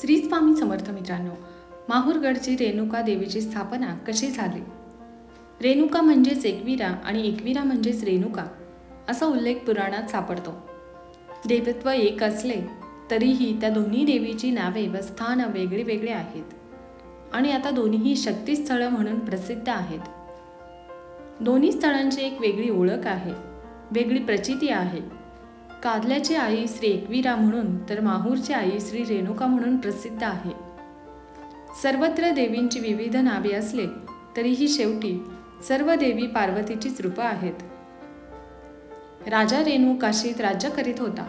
श्री स्वामी समर्थ मित्रांनो, माहूरगडची रेणुका देवीची स्थापना कशी झाली? रेणुका म्हणजेच एकवीरा आणि एकवीरा म्हणजेच रेणुका असा उल्लेख पुराणात सापडतो. देवत्व एक असले तरीही त्या दोन्ही देवीची नावे व स्थान वेगळे वेगळे आहेत आणि आता दोन्हीही शक्तिस्थळं म्हणून प्रसिद्ध आहेत. दोन्ही स्थळांची एक वेगळी ओळख आहे, वेगळी प्रचिती आहे. कादल्याची आई श्री एकवीरा म्हणून तर माहूरची आई श्री रेणुका म्हणून प्रसिद्ध आहे. सर्वत्र देवींची विविध नावे असले तरीही शेवटी सर्व देवी पार्वतीचीच रूपं आहेत. राजा रेणू काशीत राज्य करीत होता.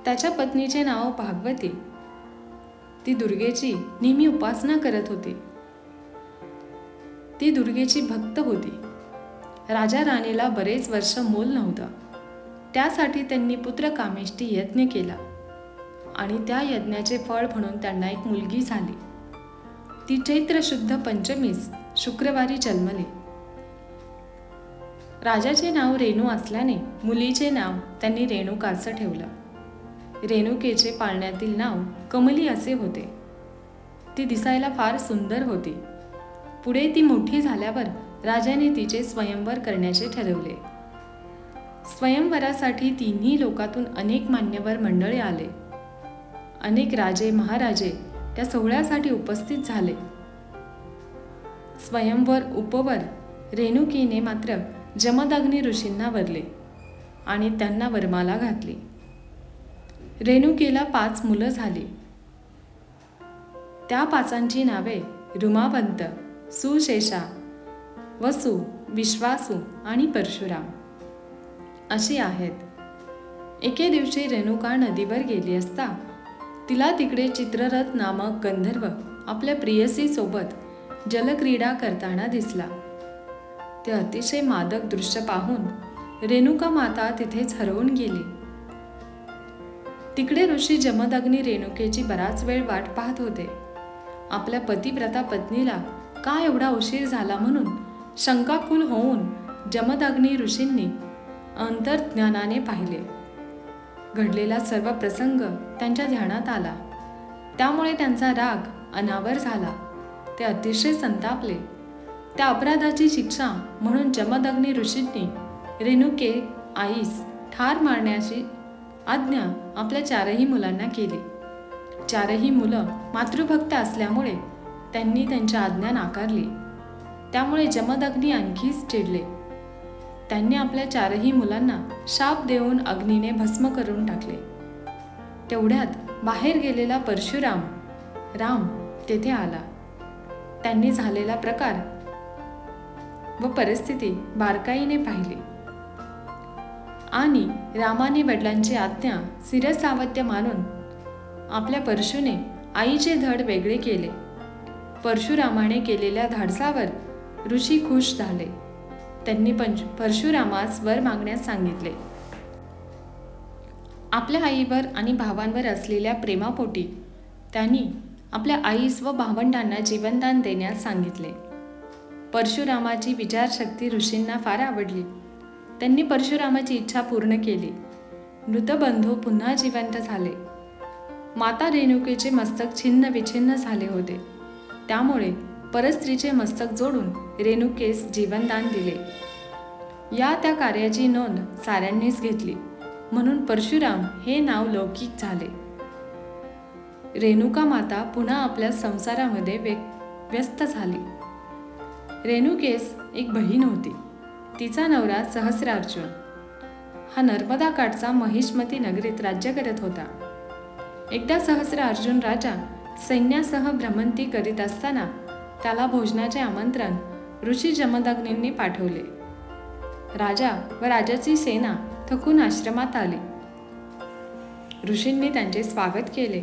त्याच्या पत्नीचे नाव भागवती. ती दुर्गेची नेहमी उपासना करत होती. ती दुर्गेची भक्त होती. राजा राणीला बरेच वर्ष मूल नव्हतं. त्यासाठी त्यांनी पुत्रकामेष्टी यज्ञ केला आणि त्या यज्ञाचे फळ म्हणून त्यांना एक मुलगी झाली. ती चैत्र शुद्ध पंचमीस शुक्रवारी जन्मली. राजाचे नाव रेणू असल्याने मुलीचे नाव त्यांनी रेणुका असं ठेवलं. रेणुकेचे पाळण्यातील नाव कमली असे होते. ती दिसायला फार सुंदर होती. पुढे ती मोठी झाल्यावर राजाने तिचे स्वयंवर करण्याचे ठरवले. स्वयंवरासाठी तिन्ही लोकातून अनेक मान्यवर मंडळी आले. अनेक राजे महाराजे त्या सोहळ्यासाठी उपस्थित झाले. स्वयंवर उपवर रेणुकीने मात्र जमदग्नी ऋषींना वरले आणि त्यांना वरमाला घातली. रेणुकीला 5 मुलं झाली. त्या 5 नावे रुमावंत, सुशेषा, वसु, विश्वासू आणि परशुराम अशी आहेत. एके दिवशी रेणुका नदीवर गेली असता तिला तिकडे चित्ररथ नामक गंधर्व आपल्या प्रियसीसोबत जलक्रीडा करताना दिसला. ते अतिशय मादक दृश्य पाहून रेणुका माता तिथेच हरवून गेली. तिकडे ऋषी जमदग्नी रेणुकेची बराच वेळ वाट पाहत होते. आपल्या पतिव्रता पत्नीला का एवढा उशीर झाला म्हणून शंकाकुल होऊन जमदग्नी ऋषींनी अंतर्ज्ञानाने पाहिले. घडलेला सर्व प्रसंग त्यांच्या ध्यानात आला. त्यामुळे त्यांचा राग अनावर झाला. ते अतिशय संतापले. त्या अपराधाची शिक्षा म्हणून जमदग्नी ऋषींनी रेणुके आईस ठार मारण्याची आज्ञा आपल्या 4ही मुलांना केली. 4ही मुलं मातृभक्त असल्यामुळे त्यांनी त्यांची आज्ञा नाकारली. त्यामुळे जमदग्नी आणखीच चिडले. त्यांनी आपल्या 4ही मुलांना शाप देऊन अग्नीने भस्म करून टाकले. तेवढ्यात बाहेर गेलेला परशुराम राम तेथे आला. त्यांनी झालेला प्रकार व परिस्थिती बारकाईने पाहिली आणि रामाने वडिलांची आज्ञा शिरसावत्य मानून आपल्या परशुने आईचे धड वेगळे केले. परशुरामाने केलेल्या धाडसावर ऋषी खुश झाले. त्यांनी परशुरामास वर मागण्यास सांगितले. आपल्या आईवर आणि भावांवर असलेल्या प्रेमापोटी त्यांनी आपल्या आईस व भावंडांना जीवनदान देण्यास सांगितले. परशुरामाची विचारशक्ती ऋषींना फार आवडली. त्यांनी परशुरामाची इच्छा पूर्ण केली. मृतबंधू पुन्हा जिवंत झाले. माता रेणुकेचे मस्तक छिन्न विछिन्न झाले होते. त्यामुळे परस्त्रीचे मस्तक जोडून रेणुकेस जीवनदान दिले. या त्या कार्याची नोंद साऱ्यांनीच घेतली म्हणून परशुराम हे नाव लौकिक झाले. रेणुका माता पुन्हा आपल्या संसारामध्ये व्यस्त झाली. रेणुकेस एक बहीण होती. तिचा नवरा सहस्रार्जुन हा नर्मदा काठचा महिष्मती नगरीत राज्य करत होता. एकदा सहस्रार्जुन राजा सैन्यासह भ्रमंती करीत असताना त्याला भोजनाचे आमंत्रण ऋषी जमदग्नींनी पाठवले. राजा व राजाची सेना थकून आश्रमात आली. ऋषींनी त्यांचे स्वागत केले.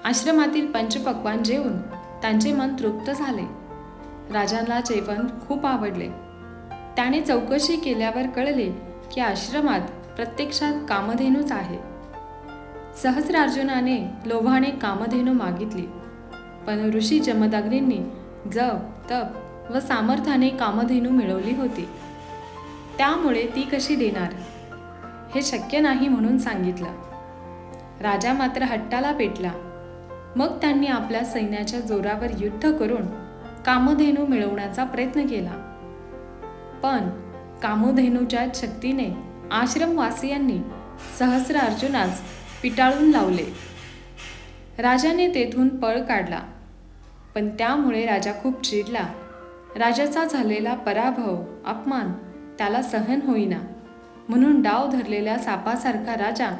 आश्रमातील पंचपक्वान्न जेवून त्यांचे मन तृप्त झाले. राजाला जेवण खूप आवडले. त्याने चौकशी केल्यावर कळले की आश्रमात प्रत्यक्षात कामधेनूच आहे. सहस्रार्जुनाने लोभाने कामधेनू मागितली, पण ऋषी जमदग्नींनी जप तप व सामर्थ्याने कामधेनू मिळवली होती. त्यामुळे ती कशी देणार हे शक्य नाही म्हणून सांगितलं. राजा मात्र हट्टाला पेटला. मग त्यांनी आपल्या सैन्याच्या जोरावर युद्ध करून कामधेनू मिळवण्याचा प्रयत्न केला. पण कामधेनूच्या शक्तीने आश्रमवासियांनी सहस्रार्जुनास पिटाळून लावले. राजाने तेथून पळ काढला, पण त्यामुळे राजा खूप चिडला. राजाचा झालेला पराभव, अपमान त्याला सहन होईना, म्हणून डाव धरलेल्या सापासारखा राजा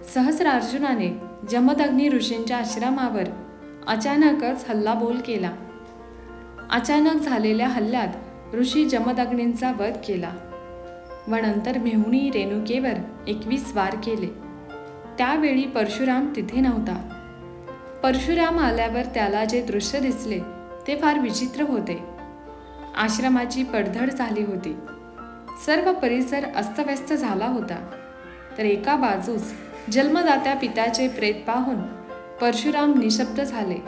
सहस्रार्जुनाने जमदग्नी ऋषींच्या आश्रमावर अचानकच हल्लाबोल केला. अचानक झालेल्या हल्ल्यात ऋषी जमदग्नींचा वध केला व नंतर मेहुणी रेणुकेवर 21 वार केले. त्यावेळी परशुराम तिथे नव्हता. परशुराम आल्यावर त्याला जे दृश्य दिसले ते फार विचित्र होते. आश्रमाची पडझड झाली होती. सर्व परिसर अस्तव्यस्त झाला होता. तर एका बाजूस जन्मदात्या पित्याचे प्रेत पाहून परशुराम निशब्द झाले.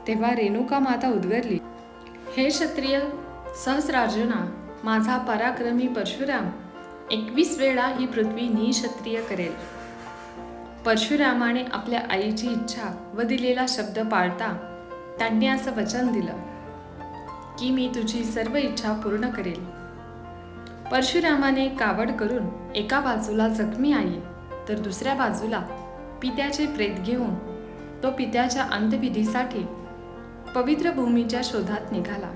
तेव्हा रेणुका माता उद्गारली, हे क्षत्रिय सहस्रार्जुना, माझा पराक्रमी परशुराम 21 वेळा ही पृथ्वी निक्षत्रिय करेल. परशुरामाने आपल्या आईची इच्छा व दिलेला शब्द पाळता त्यांनी असं वचन दिलं की मी तुझी सर्व इच्छा पूर्ण करेल. परशुरामाने कावड करून एका बाजूला जखमी आई तर दुसऱ्या बाजूला पित्याचे प्रेत घेऊन तो पित्याच्या अंत्यविधीसाठी पवित्र भूमीच्या शोधात निघाला.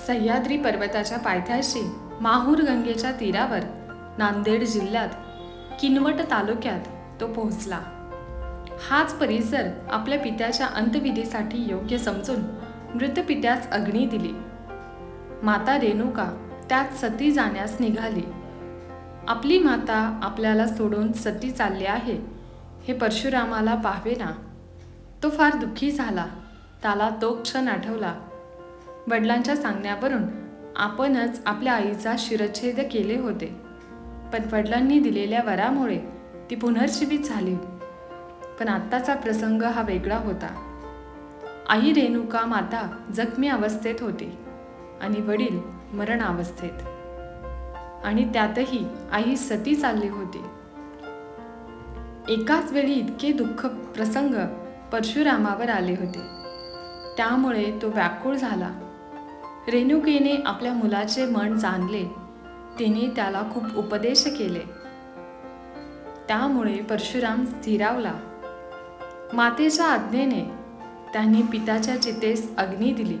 सह्याद्री पर्वताच्या पायथ्याशी माहूर गंगेच्या तीरावर नांदेड जिल्ह्यात किनवट तालुक्यात तो पोहोचला. हाच परिसर आपल्या पित्याच्या अंत्यविधीसाठी योग्य समजून मृत पित्यास अग्नी दिली. माता रेणुका त्यात सती जाण्यास निघाली. आपली माता आपल्याला सोडून सती चालली आहे हे परशुरामाला पाहावेना. तो फार दुःखी झाला. त्याला तो क्षण आठवला. वडिलांच्या सांगण्यावरून आपणच आपल्या आईचा शिरच्छेद केले होते, पण वडिलांनी दिलेल्या वरामुळे ती पुनर्जीवित झाली. पण आत्ताचा प्रसंग हा वेगळा होता. आई रेणुका माता जखमी अवस्थेत होती आणि वडील मरणावस्थेत, आणि त्यातही आई सती चालली होती. एकाच वेळी इतके दुःख प्रसंग परशुरामावर आले होते. त्यामुळे तो व्याकुळ झाला. रेणुकेने आपल्या मुलाचे मन जाणले. तिने त्याला खूप उपदेश केले. त्यामुळे परशुराम स्थिरावला. मातेच्या आज्ञेने त्यांनी पित्याच्या चितेस अग्नी दिली.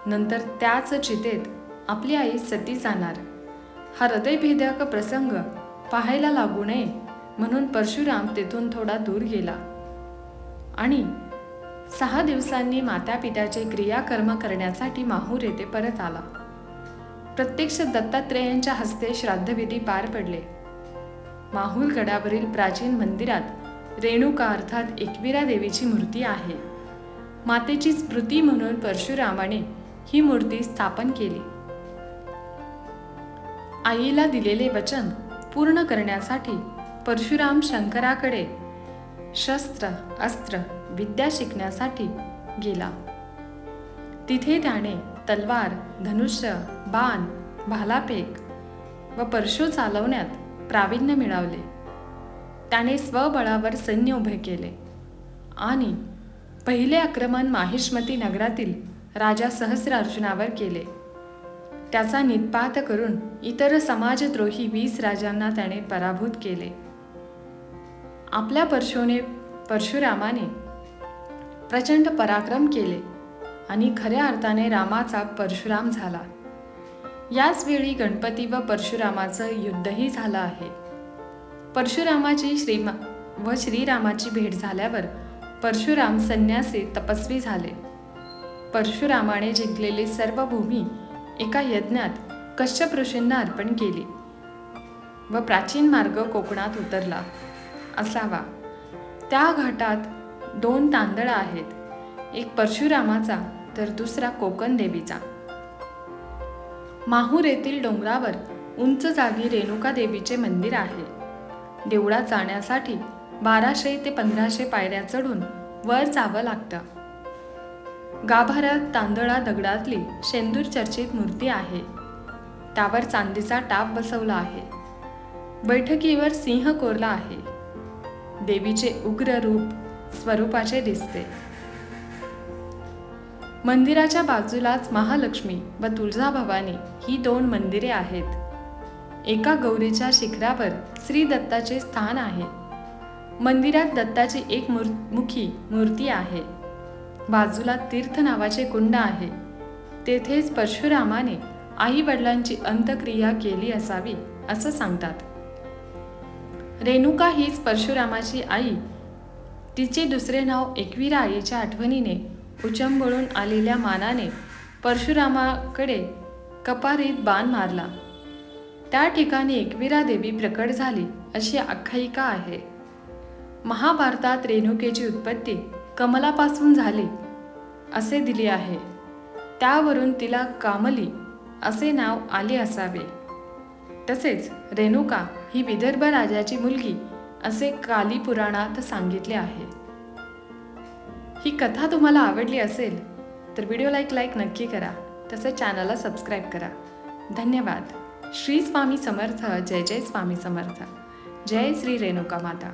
नंतर त्याच चितेत आपली आई सती जाणार. हा हृदयभेदक प्रसंग पाहायला लागू नये म्हणून परशुराम तेथून थोडा दूर गेला आणि 6 दिवसांनी मातापित्याचे क्रियाकर्म करण्यासाठी माहूर येथे परत आला. प्रत्यक्ष दत्तात्रेयांच्या हस्ते श्राद्धविधी पार पडले. माहूर गडावरील प्राचीन मंदिरात रेणुका अर्थात एकविरा देवीची मूर्ती आहे. मातेची स्मृती म्हणून परशुरामाने ही मूर्ती स्थापन केली. आईला दिलेले वचन पूर्ण करण्यासाठी परशुराम शंकराकडे शस्त्र अस्त्र विद्या शिकण्यासाठी गेला. तिथे त्याने तलवार, धनुष्य, बाण, भालाफेक व परशु चालवण्यात प्रावीण्य मिळवले. त्याने स्वबळावर सैन्य उभे केले आणि पहिले आक्रमण माहिष्मती नगरातील राजा सहस्रार्जुनावर केले. त्याचा निःपात करून इतर समाजद्रोही 20 राजांना त्याने पराभूत केले. आपल्या परशुरामाने प्रचंड पराक्रम केले आणि खऱ्या अर्थाने रामाचा परशुराम झाला. याच वेळी गणपती व परशुरामाचं युद्धही झालं आहे. परशुरामाची श्रीरामाची भेट झाल्यावर परशुराम संन्यासी तपस्वी झाले. परशुरामाने जिंकलेली सर्व भूमी एका यज्ञात कश्यप ऋषींना अर्पण केली व प्राचीन मार्ग कोकणात उतरला असावा. त्या घाटात 2 तांदळ आहेत, एक परशुरामाचा तर दुसरा कोकण देवीचा. माहूर येथील डोंगरावर उंच जागी रेणुका देवीचे मंदिर आहे. देवळात जाण्यासाठी 1200 ते 1500 पायऱ्या चढून वर जावं लागतं. गाभाऱ्यात तांदळा दगडातली शेंदूर चर्चित मूर्ती आहे. त्यावर चांदीचा टाप बसवला आहे. बैठकीवर सिंह कोरला आहे. देवीचे उग्र रूप स्वरूपाचे दिसते. मंदिराच्या बाजूलाच महालक्ष्मी व तुळजाभवानी ही 2 मंदिरे आहेत. एका गौरीच्या शिखरावर श्री दत्ताचे स्थान आहे. मंदिरात दत्ताची एक मुखी मूर्ती आहे. बाजूला तीर्थ नावाचे कुंड आहे. तेथेच परशुरामाने आई वडिलांची अंत्यक्रिया केली असावी असं सांगतात. रेणुका हीच परशुरामाची आई. तिचे दुसरे नाव एकविरा आईच्या आठवणीने उचंबळून आलेल्या मानाने परशुरामाकडे कपारीत बाण मारला. त्या ठिकाणी एकविरा देवी प्रकट झाली अशी आख्यायिका आहे. महाभारतात रेणुकेची उत्पत्ती कमलापासून झाली असे दिले आहे. त्यावरून तिला कामली असे नाव आले असावे. तसेच रेणुका ही विदर्भ राजाची मुलगी असे काली पुराणात सांगितले आहे. ही कथा तुम्हाला आवडली असेल तर व्हिडिओला एक लाईक नक्की करा. तसेच चॅनलला सबस्क्राईब करा. धन्यवाद. श्री स्वामी समर्थ. जय जय स्वामी समर्थ. जय श्री रेणुका माता.